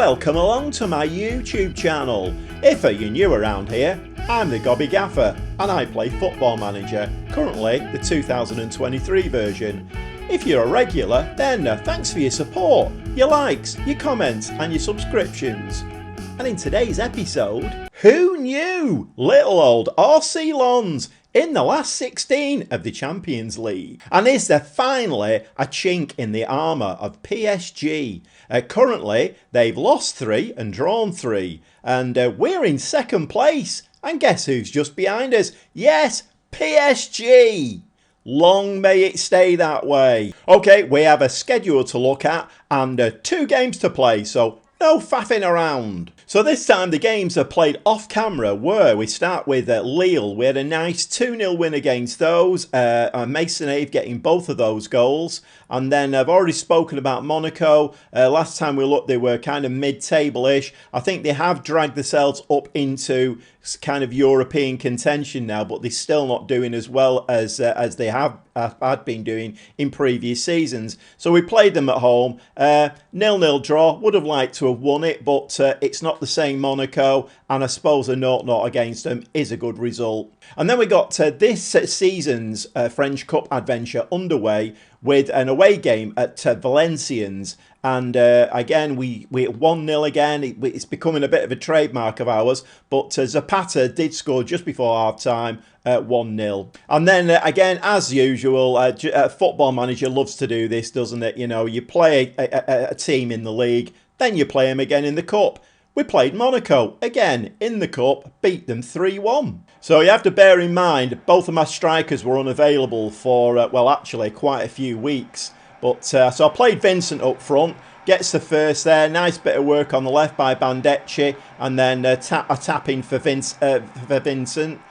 Welcome along to my YouTube channel. If you're new around here, I'm the Gobby Gaffer and I play Football Manager, currently the 2023 version. If you're a regular, then thanks for your support, your likes, your comments and your subscriptions. And in today's episode, who knew little old RC Lons in the last 16 of the Champions League? And is there finally a chink in the armour of PSG? Currently, they've lost 3 and drawn 3. And we're in second place. And guess who's just behind us? Yes, PSG! Long may it stay that way. Okay, we have a schedule to look at and 2 games to play, so no faffing around. So this time the games are played off camera, where we start with Lille. We had a nice 2-0 win against those. Mason Ave getting both of those goals. And then I've already spoken about Monaco. Last time we looked, they were kind of mid-table-ish. I think they have dragged themselves up into kind of European contention now, but they're still not doing as well as they had been doing in previous seasons. So we played them at home. 0-0 draw. Would have liked to have won it, but it's not the same Monaco, and I suppose a 0-0 against them is a good result. And then we got this season's French Cup adventure underway with an away game at Valenciennes. And again, we 1-0 again. It's becoming a bit of a trademark of ours. But Zapata did score just before half-time at 1-0. And then again, as usual, Football Manager loves to do this, doesn't it? You know, you play a team in the league, then you play them again in the cup. We played Monaco again in the cup, beat them 3-1. So you have to bear in mind, both of my strikers were unavailable for, well, actually quite a few weeks. But so I played Vincent up front, gets the first there, nice bit of work on the left by Bandecchi, and then a tap in for Vincent.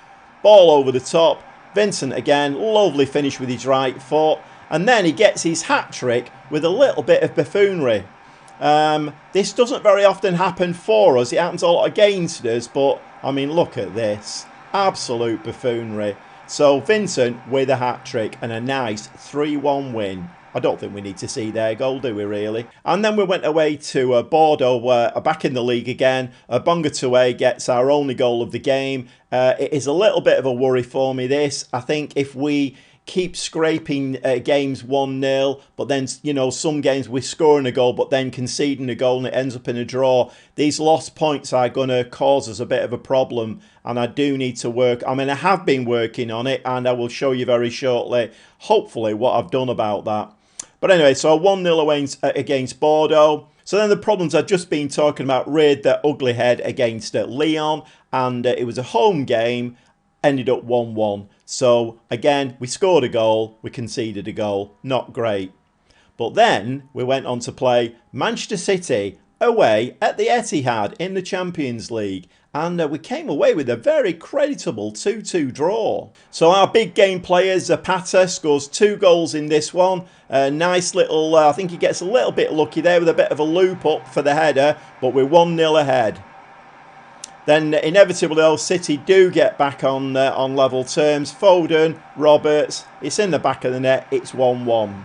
Ball over the top, Vincent again, lovely finish with his right foot, and then he gets his hat-trick with a little bit of buffoonery. This doesn't very often happen for us, it happens a lot against us, but I mean, look at this, absolute buffoonery. So Vincent with a hat-trick and a nice 3-1 win. I don't think we need to see their goal, do we really? And then we went away to Bordeaux, back in the league again. Bonga Touré gets our only goal of the game. It is a little bit of a worry for me, this. I think if we keep scraping games 1-0, but then, you know, some games we're scoring a goal, but then conceding a goal and it ends up in a draw, these lost points are going to cause us a bit of a problem. And I do need to work. I mean, I have been working on it, and I will show you very shortly, hopefully, what I've done about that. But anyway, so 1-0 away against Bordeaux. So then the problems I've just been talking about reared their ugly head against Lyon. And it was a home game, ended up 1-1. So again, we scored a goal, we conceded a goal. Not great. But then we went on to play Manchester City away at the Etihad in the Champions League. And we came away with a very creditable 2-2 draw. So our big game player Zapata scores 2 goals in this one. Nice little, I think he gets a little bit lucky there with a bit of a loop up for the header, but we're 1-0 ahead. Then inevitably, City do get back on level terms. Foden, Roberts, it's in the back of the net, it's 1-1.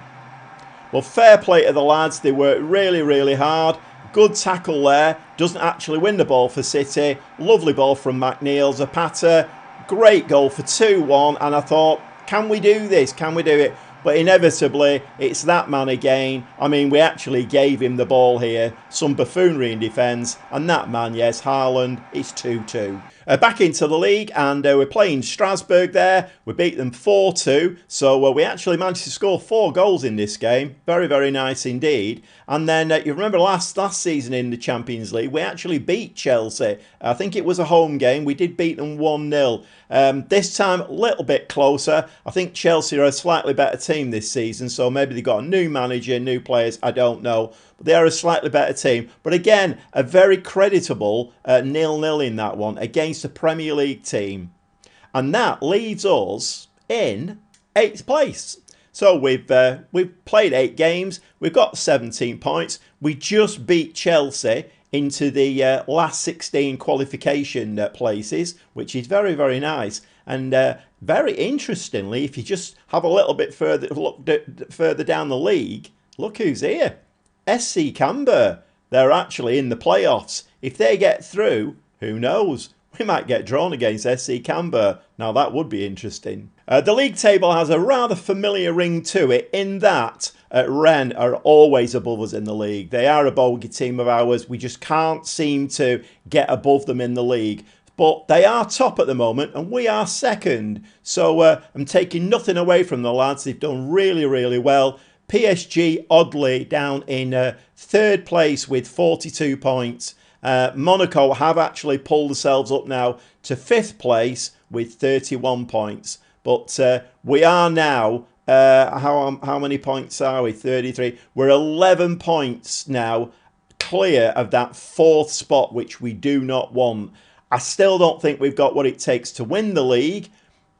Well, fair play to the lads, they worked really, really hard. Good tackle there, doesn't actually win the ball for City. Lovely ball from McNeil. Zapata, great goal for 2-1. And I thought, can we do this? Can we do it? But inevitably, it's that man again. I mean, we actually gave him the ball here. Some buffoonery in defence. And that man, yes, Haaland, it's 2-2. Back into the league, and we're playing Strasbourg there. We beat them 4-2. So we actually managed to score 4 goals in this game. Very, very nice indeed. And then you remember last season in the Champions League, we actually beat Chelsea. I think it was a home game. We did beat them 1-0. This time, a little bit closer. I think Chelsea are a slightly better team this season. So maybe they got a new manager, new players. I don't know. But they are a slightly better team. But again, a very creditable 0-0 in that one against a Premier League team. And that leaves us in 8th place. So we've played 8 games. We've got 17 points. We just beat Chelsea into the last 16 qualification places, which is very, very nice. And very interestingly, if you just have a little bit further down the league, look who's here. SC Canberra. they're actually in the playoffs. If they get through, who knows? We might get drawn against SC Canberra. Now that would be interesting. The league table has a rather familiar ring to it in that Rennes are always above us in the league. They are a bogey team of ours. We just can't seem to get above them in the league. But they are top at the moment and we are second. So I'm taking nothing away from the lads. They've done really, really well. PSG, oddly, down in third place with 42 points. Monaco have actually pulled themselves up now to 5th place with 31 points. But we are now, how many points are we? 33. We're 11 points now clear of that 4th spot, which we do not want. I still don't think we've got what it takes to win the league.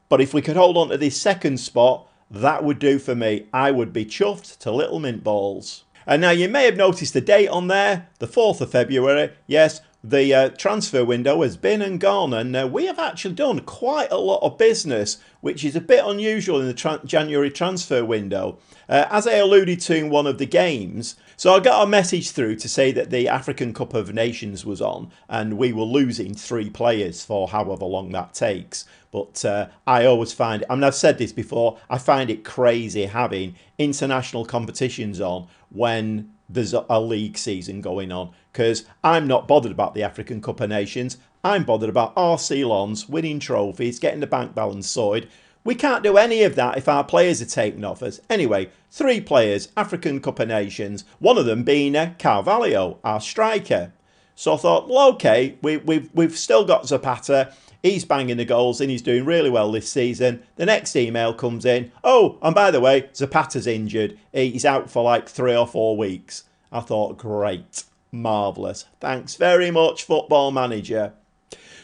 But if we could hold on to this 2nd spot, that would do for me. I would be chuffed to little mint balls. And now you may have noticed the date on there, the 4th of February. Yes, the transfer window has been and gone, and we have actually done quite a lot of business, which is a bit unusual in the January transfer window. As I alluded to in one of the games, so I got a message through to say that the African Cup of Nations was on and we were losing 3 players for however long that takes. But I always find, I mean, I've said this before, I find it crazy having international competitions on when there's a league season going on, because I'm not bothered about the African Cup of Nations. I'm bothered about our Ceylons winning trophies, getting the bank balance sorted. We can't do any of that if our players are taken off us. Anyway, 3 players, African Cup of Nations, one of them being Carvalho, our striker. So I thought, well, okay, we've still got Zapata. He's banging the goals and he's doing really well this season. The next email comes in. Oh, and by the way, Zapata's injured. He's out for like 3 or 4 weeks. I thought, great, marvellous. Thanks very much, Football Manager.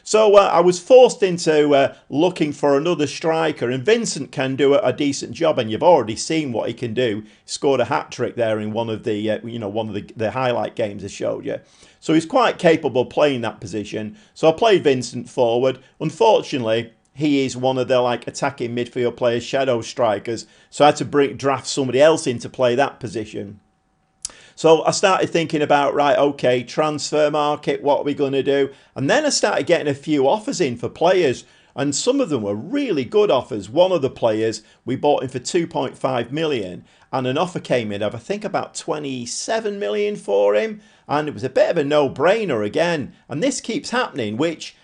So I was forced into looking for another striker, and Vincent can do a decent job, and you've already seen what he can do. He scored a hat-trick there in one of the the highlight games I showed you. So he's quite capable playing that position. So I played Vincent forward. Unfortunately, he is one of the attacking midfield players, shadow strikers. So I had to draft somebody else in to play that position. So I started thinking about, right, okay, transfer market, what are we going to do? And then I started getting a few offers in for players, and some of them were really good offers. One of the players, we bought him for 2.5 million, and an offer came in of, I think, about 27 million for him. And it was a bit of a no-brainer again. And this keeps happening, which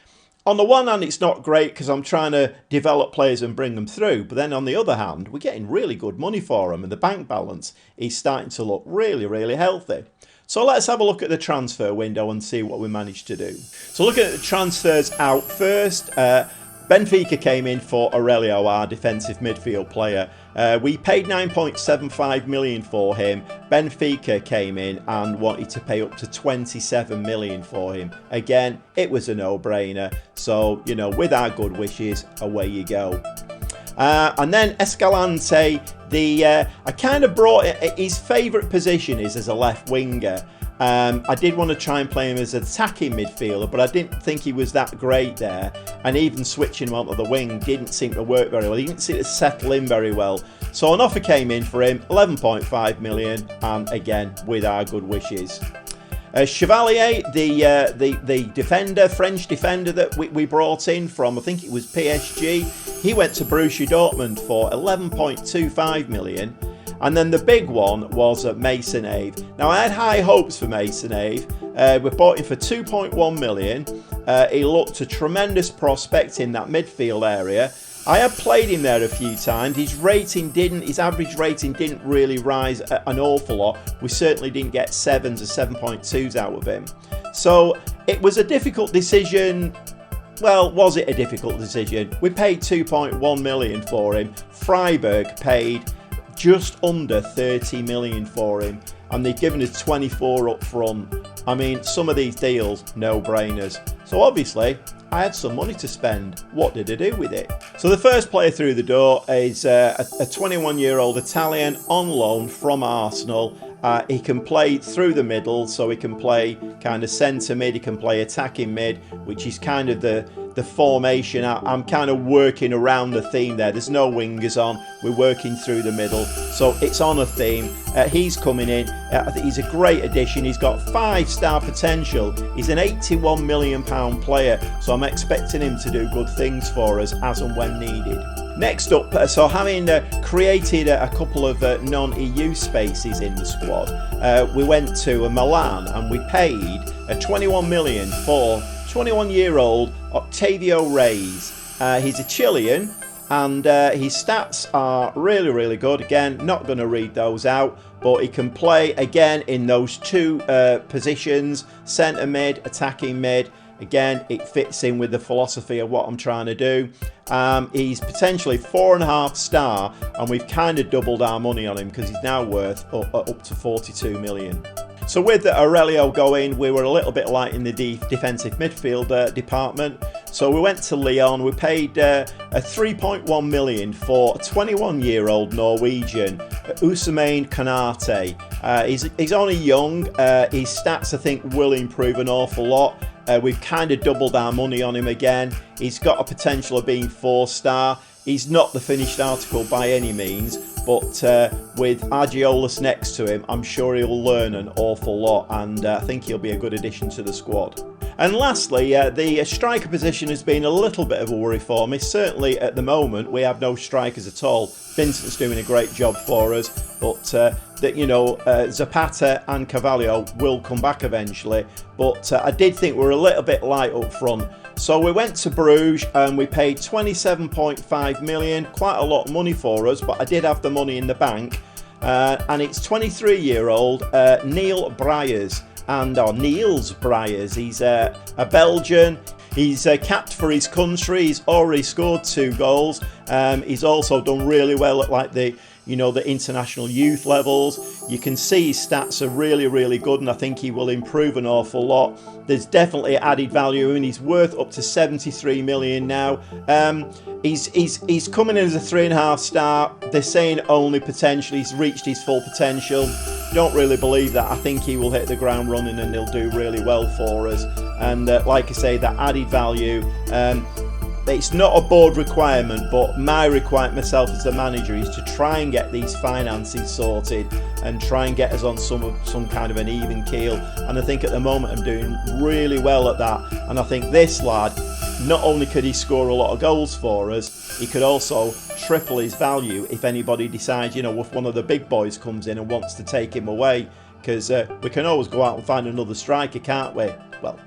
on the one hand, it's not great because I'm trying to develop players and bring them through. But then on the other hand, we're getting really good money for them. And the bank balance is starting to look really, really healthy. So let's have a look at the transfer window and see what we managed to do. So looking at the transfers out first, Benfica came in for Aurelio, our defensive midfield player. We paid 9.75 million for him. Benfica came in and wanted to pay up to 27 million for him. Again, it was a no-brainer. So, you know, with our good wishes, away you go. And then Escalante, I kind of brought his favourite position is as a left winger. I did want to try and play him as an attacking midfielder, but I didn't think he was that great there. And even switching him onto the wing didn't seem to work very well. He didn't seem to settle in very well. So an offer came in for him, 11.5 million, and again, with our good wishes. Chevalier, the defender, French defender that we brought in from, I think it was PSG, he went to Borussia Dortmund for 11.25 million. And then the big one was Mason Ave. Now, I had high hopes for Mason Ave. We bought him for 2.1 million. He looked a tremendous prospect in that midfield area. I had played him there a few times. His average rating didn't really rise an awful lot. We certainly didn't get 7s or 7.2s out of him. So it was a difficult decision. Well, was it a difficult decision? We paid 2.1 million for him. Freiburg paid just under 30 million for him, and they've given us 24 up front. I mean, some of these deals, no-brainers. So obviously, I had some money to spend. What did I do with it? So the first player through the door is a 21-year-old Italian on loan from Arsenal. He can play through the middle, so he can play kind of centre mid, he can play attacking mid, which is kind of the the formation. I'm kind of working around the theme there. There's no wingers on. We're working through the middle. So it's on a theme. He's coming in. I think he's a great addition. He's got 5-star potential. He's an £81 million player. So I'm expecting him to do good things for us as and when needed. Next up, so having created a couple of non-EU spaces in the squad, we went to Milan and we paid 21 million for 21-year-old Octavio Reyes. He's a Chilean and his stats are really, really good. Again, not going to read those out, but he can play again in those two positions, centre mid, attacking mid. Again, it fits in with the philosophy of what I'm trying to do. He's potentially 4.5 star, and we've kind of doubled our money on him because he's now worth up to 42 million. So with Aurelio going, we were a little bit light in the defensive midfield department. So we went to Lyon. We paid a 3.1 million for a 21-year-old Norwegian, Ousmane Konate. He's only young. His stats, I think, will improve an awful lot. We've kind of doubled our money on him again. He's got a potential of being 4-star. He's not the finished article by any means, but with Argiolus next to him, I'm sure he'll learn an awful lot, and I think he'll be a good addition to the squad. And lastly, the striker position has been a little bit of a worry for me. Certainly at the moment, we have no strikers at all. Vincent's doing a great job for us, but Zapata and Carvalho will come back eventually. But I did think we were a little bit light up front. So we went to Bruges and we paid 27.5 million, quite a lot of money for us, but I did have the money in the bank. And it's 23-year-old Niels Bryers. Niels Bryers. He's a Belgian. He's capped for his country. He's already scored 2 goals. He's also done really well at the international youth levels. You can see his stats are really, really good, and I think he will improve an awful lot. There's definitely added value, and he's worth up to 73 million now. He's coming in as a 3.5 star. They're saying only potential. He's reached his full potential. Don't really believe that. I think he will hit the ground running and he'll do really well for us. And like I say, that added value. It's not a board requirement, but my requirement myself as the manager is to try and get these finances sorted and try and get us on some kind of an even keel. And I think at the moment I'm doing really well at that. And I think this lad, not only could he score a lot of goals for us, he could also triple his value if anybody decides, if one of the big boys comes in and wants to take him away. Because we can always go out and find another striker, can't we? Well,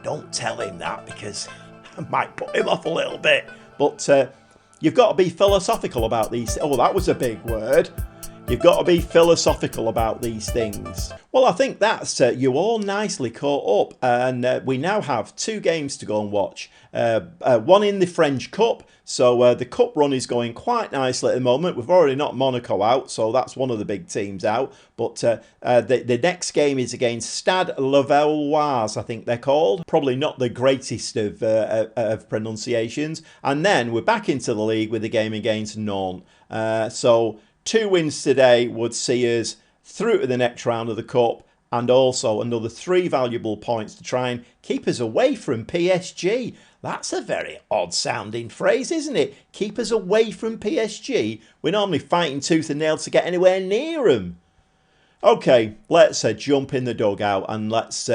don't tell him that because I might put him off a little bit. But you've got to be philosophical about these. Oh, that was a big word. You've got to be philosophical about these things. Well, I think that's you all nicely caught up. And we now have 2 games to go and watch. One in the French Cup. So the cup run is going quite nicely at the moment. We've already knocked Monaco out, so that's one of the big teams out. But the next game is against Stade Lavallois, I think they're called. Probably not the greatest of pronunciations. And then we're back into the league with the game against Nantes. So 2 wins today would see us through to the next round of the cup, and also another 3 valuable points to try and keep us away from PSG. That's a very odd sounding phrase, isn't it? Keep us away from PSG. We're normally fighting tooth and nail to get anywhere near them. Okay, let's jump in the dugout and let's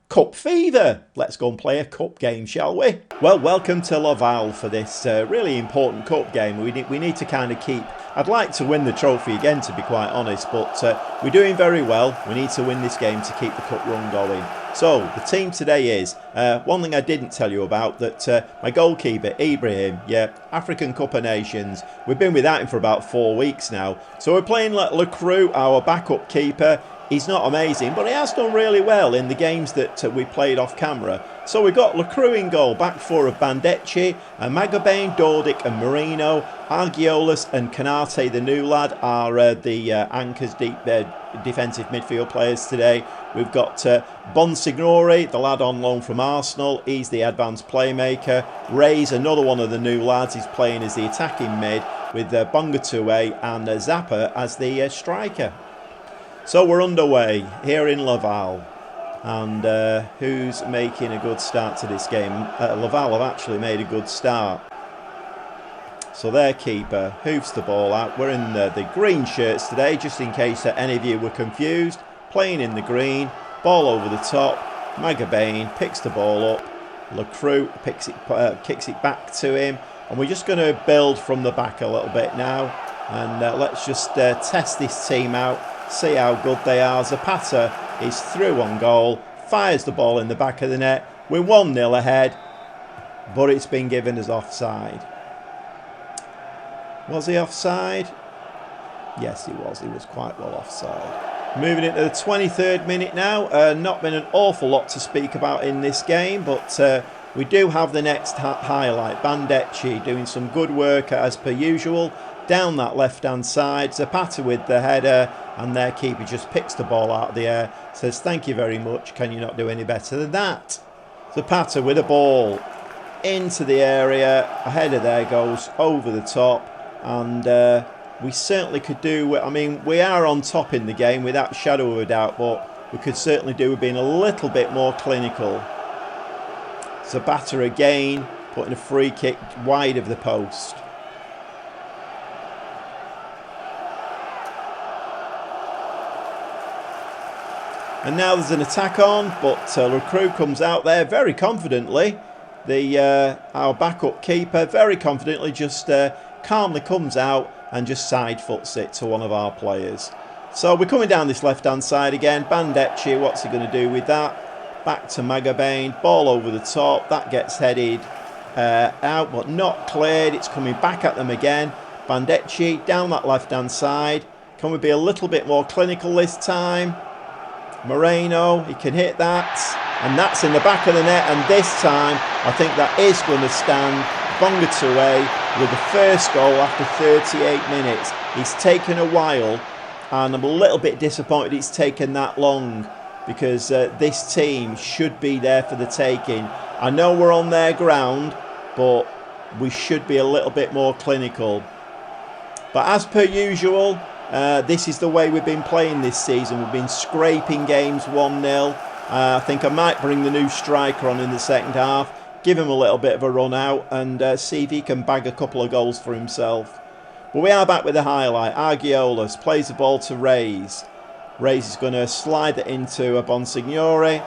cup fever. Let's go and play a cup game, shall we? Well, welcome to Laval for this really important cup game. We need to kind of keep... I'd like to win the trophy again, to be quite honest, but we're doing very well. We need to win this game to keep the cup run going. So, the team today is, one thing I didn't tell you about, that my goalkeeper, Ibrahim, African Cup of Nations, we've been without him for about 4 weeks now. So we're playing Le Creux, our backup keeper. He's not amazing, but he has done really well in the games that we played off camera. So we've got Le Creux in goal, back 4 of Bandecchi, Magobane, Dordic and Marino. Argiolus and Konate, the new lad, are the anchors, deep defensive midfield players today. We've got Bonsignori, the lad on loan from Arsenal. He's the advanced playmaker. Reyes, another one of the new lads, is playing as the attacking mid, with Bongatoué and Zappa as the striker. So we're underway here in Laval. And who's making a good start to this game? Laval have actually made a good start. So their keeper hoofs the ball out. We're in the green shirts today, just in case that any of you were confused. Playing in the green, ball over the top. Magabane picks the ball up. Lacroix kicks it back to him. And we're just going to build from the back a little bit now. And let's just test this team out, see how good they are. Zapata is through on goal, fires the ball in the back of the net. We're 1-0 ahead, but it's been given as offside. Was he offside? Yes, he was. He was quite well offside. Moving into the 23rd minute now. Not been an awful lot to speak about in this game, but we do have the next highlight. Bandecchi doing some good work as per usual. Down that left-hand side, Zapata with the header, and their keeper just picks the ball out of the air, says thank you very much, can you not do any better than that? Zapata with a ball into the area, a header there goes over the top, and we certainly could do, I mean, we are on top in the game without shadow of a doubt, but we could certainly do with being a little bit more clinical. Zapata again, putting a free kick wide of the post. And now there's an attack on, but Lacroix comes out there very confidently. Our backup keeper very confidently just calmly comes out and just side foots it to one of our players. So we're coming down this left-hand side again. Bandecchi, what's he going to do with that? Back to Magabane, ball over the top. That gets headed out, but not cleared. It's coming back at them again. Bandecchi down that left-hand side. Can we be a little bit more clinical this time? Moreno, he can hit that, and that's in the back of the net, and this time I think that is going to stand. Bongatoué with the first goal after 38 minutes. It's taken a while, and I'm a little bit disappointed it's taken that long, because this team should be there for the taking. I know we're on their ground, but we should be a little bit more clinical. But as per usual, this is the way we've been playing this season. We've been scraping games 1-0. I think I might bring the new striker on in the second half, give him a little bit of a run out, and see if he can bag a couple of goals for himself. But we are back with the highlight. Argiolas plays the ball to Reyes. Reyes is going to slide it into a Bonsignore.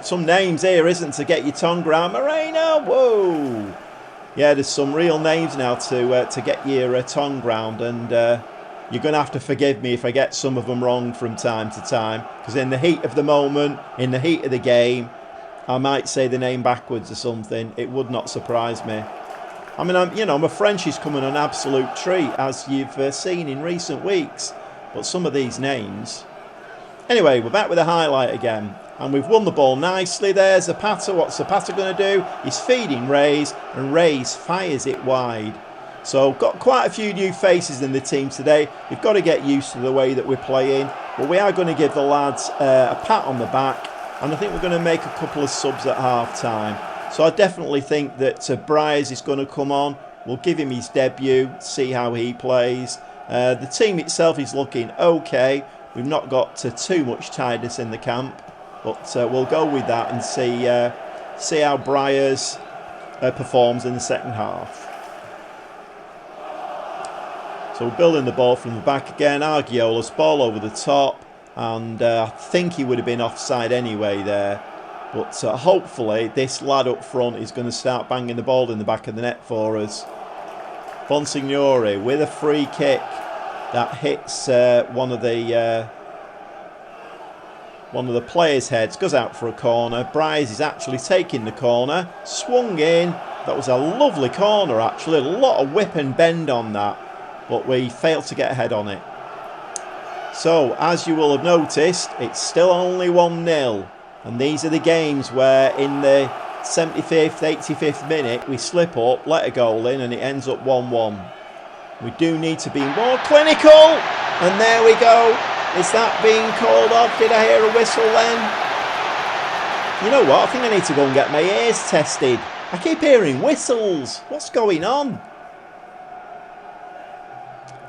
Some names here, isn't to get your tongue round. Moreno, whoa! Yeah, there's some real names now to get your tongue round, and you're going to have to forgive me if I get some of them wrong from time to time, because in the heat of the moment, in the heat of the game, I might say the name backwards or something. It would not surprise me. I mean, my French is coming on absolute treat, as you've seen in recent weeks, but some of these names. Anyway, we're back with a highlight again. And we've won the ball nicely there. Zapata, what's Zapata going to do? He's feeding Reyes, and Reyes fires it wide. So got quite a few new faces in the team today. You've got to get used to the way that we're playing. But we are going to give the lads a pat on the back. And I think we're going to make a couple of subs at half-time. So I definitely think that Bryers is going to come on. We'll give him his debut, see how he plays. The team itself is looking okay. We've not got too much tiredness in the camp. But we'll go with that and see how Bryers performs in the second half. So we're building the ball from the back again. Argiolas, ball over the top. And I think he would have been offside anyway there. But hopefully this lad up front is going to start banging the ball in the back of the net for us. Bonsignore with a free kick that hits one of the players' heads, goes out for a corner. Bryce is actually taking the corner, swung in. That was a lovely corner actually, a lot of whip and bend on that, but we failed to get ahead on it. So as you will have noticed, it's still only 1-0, and these are the games where in the 75th, 85th minute we slip up, let a goal in, and it ends up 1-1. We do need to be more clinical, and there we go. Is that being called off? Did I hear a whistle then? You know what? I think I need to go and get my ears tested. I keep hearing whistles. What's going on?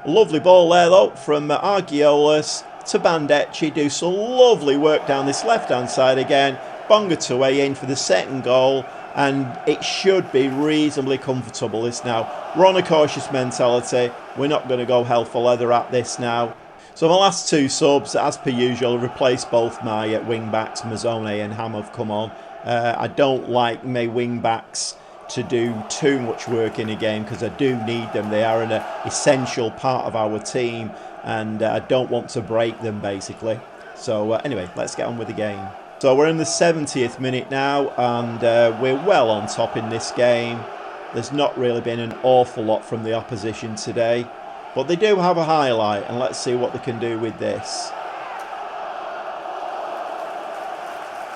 Lovely ball there though from Argiolas to Bandecchi, do some lovely work down this left-hand side again. Bongatoué in for the second goal, and it should be reasonably comfortable this now. We're on a cautious mentality. We're not going to go hell for leather at this now. So my last two subs, as per usual, replaced both my wing-backs. Mazzone and Ham have come on. I don't like my wing-backs to do too much work in a game because I do need them. They are an essential part of our team, and I don't want to break them, basically. So anyway, let's get on with the game. So we're in the 70th minute now, and we're well on top in this game. There's not really been an awful lot from the opposition today, but they do have a highlight, and let's see what they can do with this.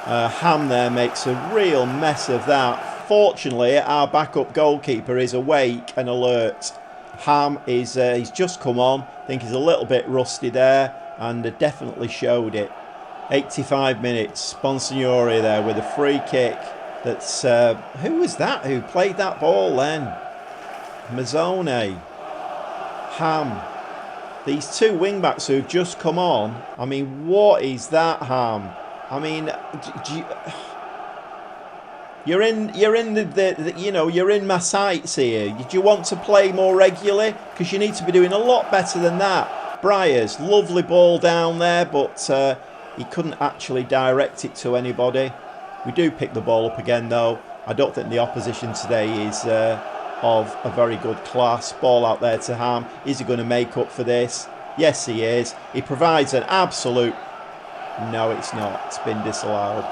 Ham there makes a real mess of that. Fortunately, our backup goalkeeper is awake and alert. Ham is he's just come on. I think he's a little bit rusty there, and definitely showed it. 85 minutes. Bonsignori there with a free kick. That's who was that who played that ball then? Mazzone. Ham. These two wing backs who've just come on. I mean, what is that, Ham? I mean, you're in the you know, you're in my sights here. Do you want to play more regularly? Because you need to be doing a lot better than that. Briers, lovely ball down there, but he couldn't actually direct it to anybody. We do pick the ball up again though. I don't think the opposition today is of a very good class. Ball out there to Ham. Is he going to make up for this? Yes, he is. He provides an absolute... No, it's not. It's been disallowed.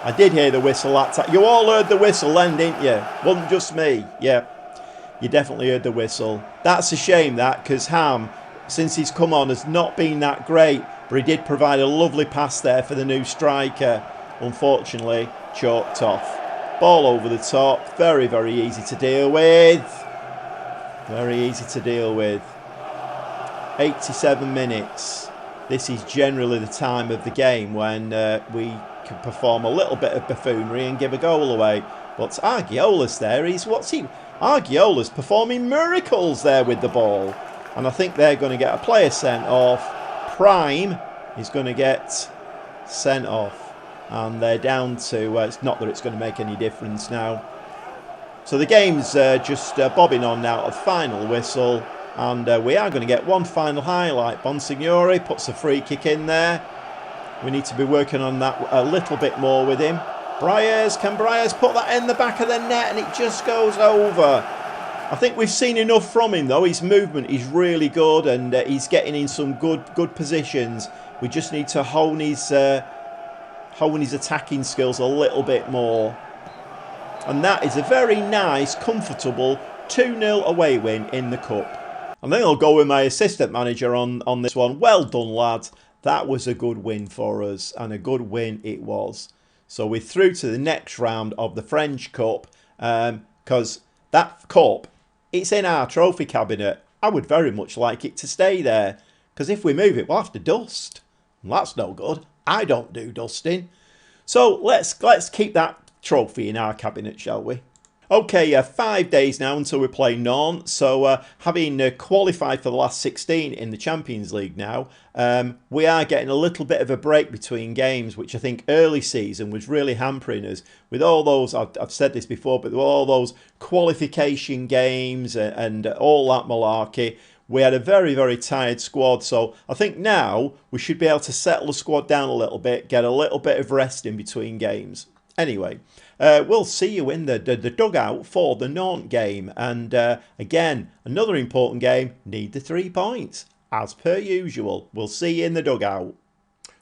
I did hear the whistle that time. You all heard the whistle then, didn't you? Wasn't just me. Yeah, you definitely heard the whistle. That's a shame, that, because Ham, since he's come on, has not been that great. But he did provide a lovely pass there for the new striker. Unfortunately, chalked off. Ball over the top. Very, very easy to deal with. Very easy to deal with. 87 minutes. This is generally the time of the game when we can perform a little bit of buffoonery and give a goal away. But Argiola's there. Argiola's performing miracles there with the ball. And I think they're going to get a player sent off. Prime is going to get sent off. And they're down to... it's not that it's going to make any difference now. So the game's just bobbing on now. A final whistle. And we are going to get one final highlight. Bonsignori puts a free kick in there. We need to be working on that a little bit more with him. Briers, can Briers put that in the back of the net? And it just goes over. I think we've seen enough from him though. His movement is really good, and he's getting in some good positions. We just need to hone his attacking skills a little bit more. And that is a very nice, comfortable 2-0 away win in the Cup. I think I'll go with my assistant manager on this one. Well done, lads. That was a good win for us, and a good win it was. So we're through to the next round of the French Cup, because that cup, it's in our trophy cabinet. I would very much like it to stay there, because if we move it, we'll have to dust. And that's no good. I don't do dusting. So let's keep that trophy in our cabinet, shall we? Okay, 5 days now until we play Nantes. So having qualified for the last 16 in the Champions League now, we are getting a little bit of a break between games, which I think early season was really hampering us. With all those, I've said this before, but with all those qualification games and all that malarkey, we had a very, very tired squad. So I think now we should be able to settle the squad down a little bit, get a little bit of rest in between games. Anyway, we'll see you in the dugout for the Nantes game. And again, another important game, need the 3 points. As per usual, we'll see you in the dugout.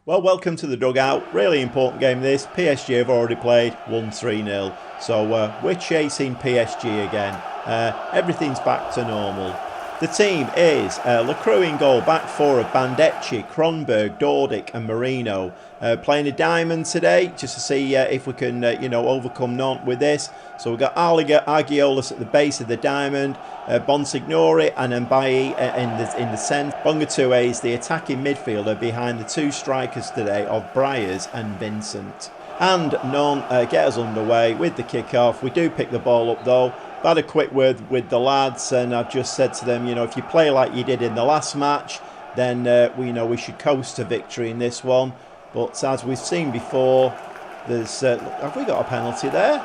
Well, welcome to the dugout. Really important game this. PSG have already played, won 3-0. So we're chasing PSG again. Everything's back to normal. The team is Lacroix in goal, back four of Bandecchi, Kronberg, Dordic and Marino. Playing a diamond today just to see if we can overcome Nantes with this. So we've got Argiolas at the base of the diamond, Bonsignori and Mbaye in the centre. Bongatoué is the attacking midfielder behind the two strikers today of Briers and Vincent. And Nantes get us underway with the kick-off. We do pick the ball up though. I had a quick word with the lads and I've just said to them, if you play like you did in the last match, then we know we should coast to victory in this one. But as we've seen before, there's have we got a penalty there?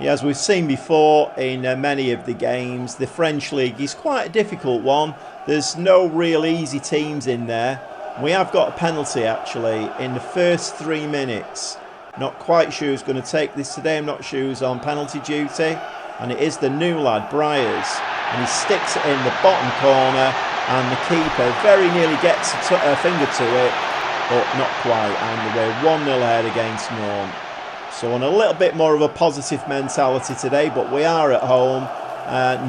Yeah, as we've seen before in many of the games, the French league is quite a difficult one. There's no real easy teams in there. We have got a penalty actually in the first 3 minutes. Not quite sure who's going to take this today. I'm not sure who's on penalty duty. And it is the new lad, Briers. And he sticks it in the bottom corner. And the keeper very nearly gets a finger to it. But not quite. And we're 1-0 ahead against Nantes. So on a little bit more of a positive mentality today. But we are at home.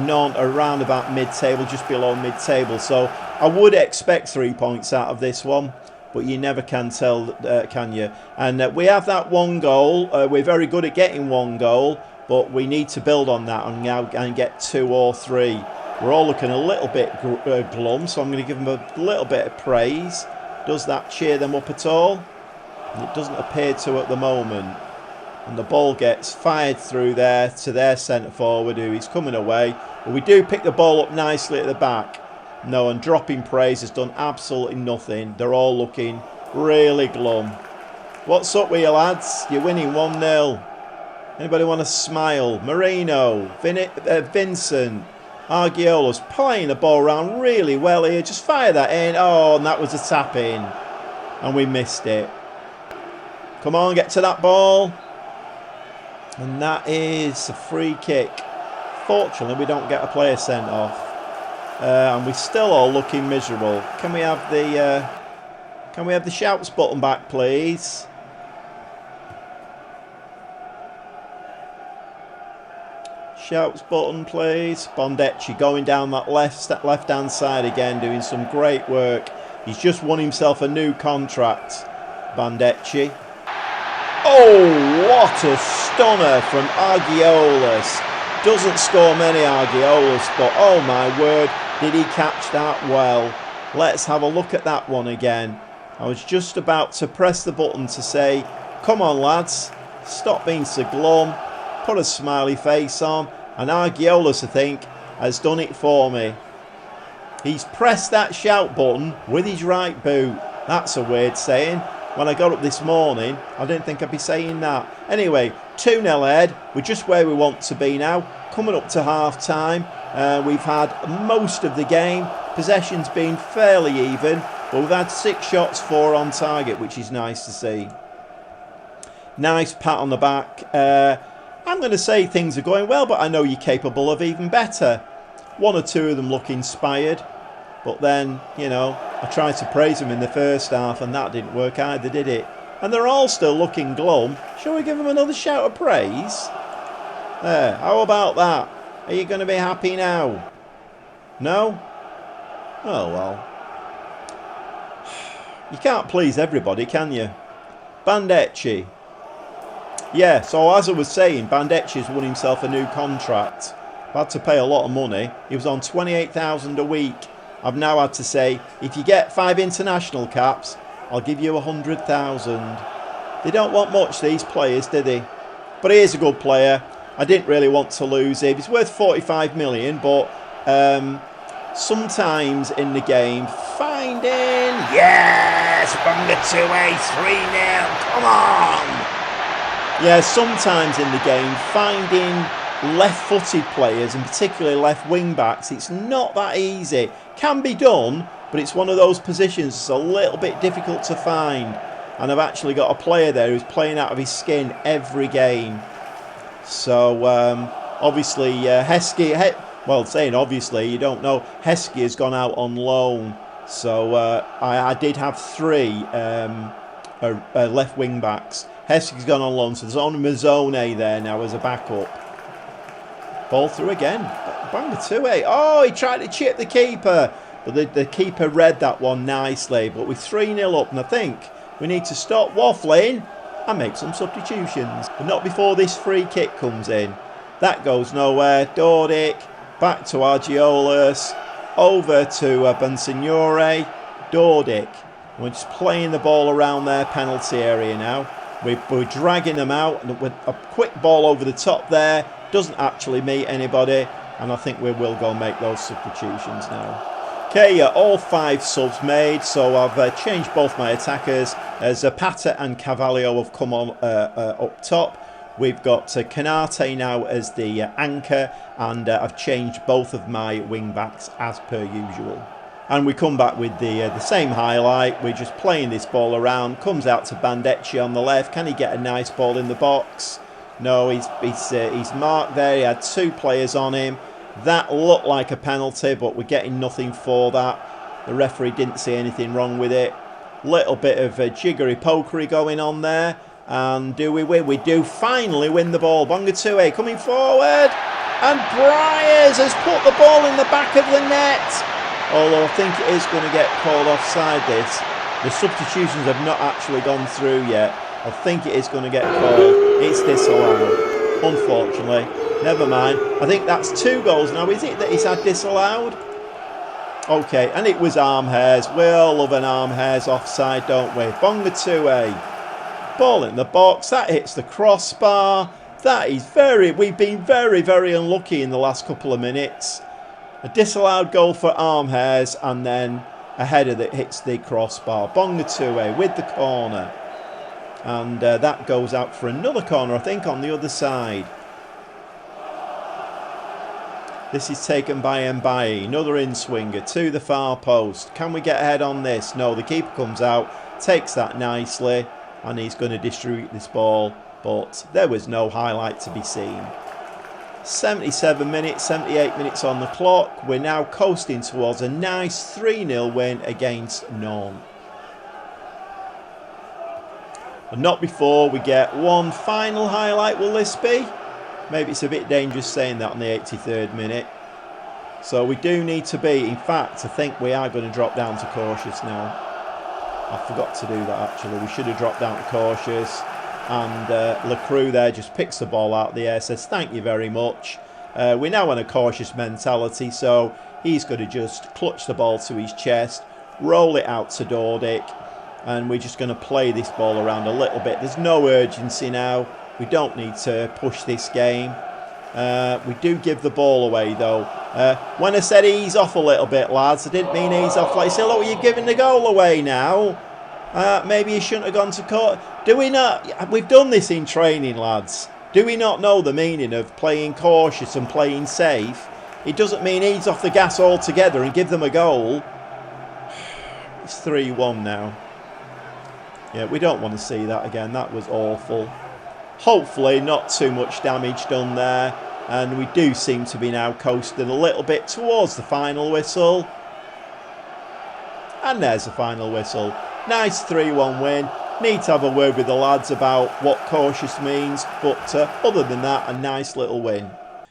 Nantes around about mid-table, just below mid-table. So I would expect 3 points out of this one. But you never can tell, can you? And we have that one goal. We're very good at getting one goal, but we need to build on that and get 2 or 3. We're all looking a little bit glum, so I'm going to give them a little bit of praise. Does that cheer them up at all? It doesn't appear to at the moment. And the ball gets fired through there to their centre forward, who is coming away. But we do pick the ball up nicely at the back. No, and dropping praise has done absolutely nothing. They're all looking really glum. What's up with you lads? You're winning 1-0. Anybody want to smile? Marino, Vincent, Argiola's playing the ball around really well here. Just fire that in. Oh, and that was a tap in. And we missed it. Come on, get to that ball. And that is a free kick. Fortunately, we don't get a player sent off. And we're still all looking miserable. Can we have the shouts button back, please? Shouts button, please. Bondecci going down that left-hand side again, doing some great work. He's just won himself a new contract, Bondecci. Oh, what a stunner from Argiolas. Doesn't score many Argiolas, but oh my word, did he catch that well. Let's have a look at that one again. I was just about to press the button to say, come on lads, stop being so glum, put a smiley face on, and Argiolas, I think, has done it for me. He's pressed that shout button with his right boot. That's a weird saying. When I got up this morning, I didn't think I'd be saying that. Anyway, 2-0 ahead. We're just where we want to be now. Coming up to half-time. We've had most of the game. Possession's been fairly even. But we've had 6 shots, 4 on target, which is nice to see. Nice pat on the back. I'm going to say things are going well, but I know you're capable of even better. 1 or 2 of them look inspired. But then, you know, I tried to praise them in the first half and that didn't work either, did it? And they're all still looking glum. Shall we give them another shout of praise? There, how about that? Are you going to be happy now? No? Oh, well. You can't please everybody, can you? Bondecci. Yeah, so as I was saying, Bandecci's won himself a new contract. I've had to pay a lot of money. He was on 28,000 a week. I've now had to say, if you get 5 international caps, I'll give you 100,000. They don't want much, these players, do they? But he is a good player. I didn't really want to lose him. He's worth 45 million, but sometimes in the game, finding... Yes! Bunga 2A, 3-0, come on! Yeah, sometimes in the game, finding left-footed players, and particularly left wing-backs, it's not that easy. Can be done, but it's one of those positions that's a little bit difficult to find. And I've actually got a player there who's playing out of his skin every game. So, obviously, Heskey... Well, saying obviously, you don't know. Heskey has gone out on loan. So, I did have 3 left wing-backs. Heskey's gone on loan, so there's only Mazzone there now as a backup. Ball through again. Banga 2-8. Oh, he tried to chip the keeper. But the keeper read that one nicely. But we're 3-0 up, and I think we need to stop waffling and make some substitutions. But not before this free kick comes in. That goes nowhere. Dordic. Back to Argiolas. Over to Bonsignore. Dordic. We're just playing the ball around their penalty area now. We're dragging them out. With a quick ball over the top there. Doesn't actually meet anybody. And I think we will go make those substitutions now. Okay, all 5 subs made, so I've changed both my attackers as Pata and Carvalho have come on up top. We've got Canate now as the anchor, and I've changed both of my wing backs as per usual. And we come back with the same highlight. We're just playing this ball around. Comes out to Bandecci on the left. Can he get a nice ball in the box? No, he's marked there. He had 2 players on him. That looked like a penalty, but we're getting nothing for that. The referee didn't see anything wrong with it. Little bit of jiggery-pokery going on there. And do we win? We do finally win the ball. Bongatue coming forward. And Bryers has put the ball in the back of the net. Although I think it is going to get called offside this. The substitutions have not actually gone through yet. I think it is going to get called. It's disallowed. Unfortunately. Never mind. I think that's 2 goals now, is it, that he's had disallowed? Okay, and it was arm hairs. We all love an arm hairs offside, don't we? Bongatue. Ball in the box. That hits the crossbar. That is we've been very, very unlucky in the last couple of minutes. A disallowed goal for arm hairs, and then a header that hits the crossbar. Bongatue with the corner. And that goes out for another corner, I think, on the other side. This is taken by Mbaye. Another in-swinger to the far post. Can we get ahead on this? No, the keeper comes out, takes that nicely, and he's going to distribute this ball. But there was no highlight to be seen. 77 minutes, 78 minutes on the clock. We're now coasting towards a nice 3-0 win against Nantes. And not before we get one final highlight, will this be? Maybe it's a bit dangerous saying that on the 83rd minute. So we do need to be, in fact, I think we are going to drop down to cautious now. I forgot to do that actually. We should have dropped down to cautious. And Lacroix there just picks the ball out of the air, says thank you very much. We're now on a cautious mentality, so he's going to just clutch the ball to his chest, roll it out to Dordic, and we're just going to play this ball around a little bit. There's no urgency now. We don't need to push this game. We do give the ball away though. When I said ease off a little bit, lads, I didn't mean ease off. Like, say, look, you're giving the goal away now. Maybe you shouldn't have gone to court. Do we not? We've done this in training, lads. Do we not know the meaning of playing cautious and playing safe? It doesn't mean ease off the gas altogether and give them a goal. It's 3-1 now. Yeah, we don't want to see that again. That was awful. Hopefully not too much damage done there. And we do seem to be now coasting a little bit towards the final whistle. And there's the final whistle. Nice 3-1 win. Need to have a word with the lads about what cautious means. But other than that, a nice little win.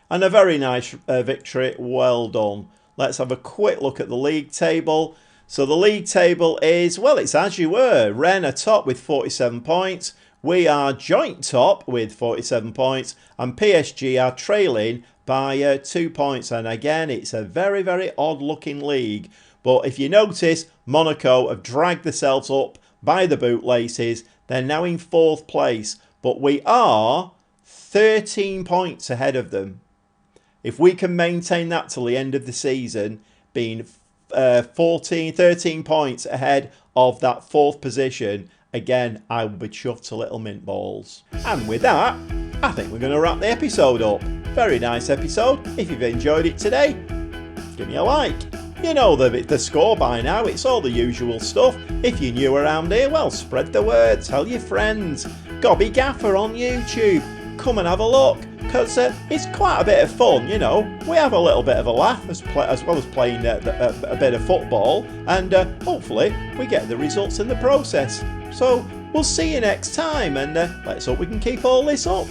And a very nice victory. Well done. Let's have a quick look at the league table. So the league table is, well, it's as you were. Rennes are top with 47 points. We are joint top with 47 points. And PSG are trailing by 2 points. And again, it's a very, very odd looking league. But if you notice, Monaco have dragged themselves up by the bootlaces. They're now in 4th place. But we are 13 points ahead of them. If we can maintain that till the end of the season, being 13 points ahead of that 4th position, again, I will be chuffed to little mint balls. And with that, I think we're going to wrap the episode up. Very nice episode. If you've enjoyed it today, give me a like. You know the score by now. It's all the usual stuff. If you're new around here, well, spread the word. Tell your friends. Gobby Gaffer on YouTube. Come and have a look. Because it's quite a bit of fun, you know. We have a little bit of a laugh as well as playing a bit of football. And hopefully we get the results in the process. So we'll see you next time. And let's hope we can keep all this up.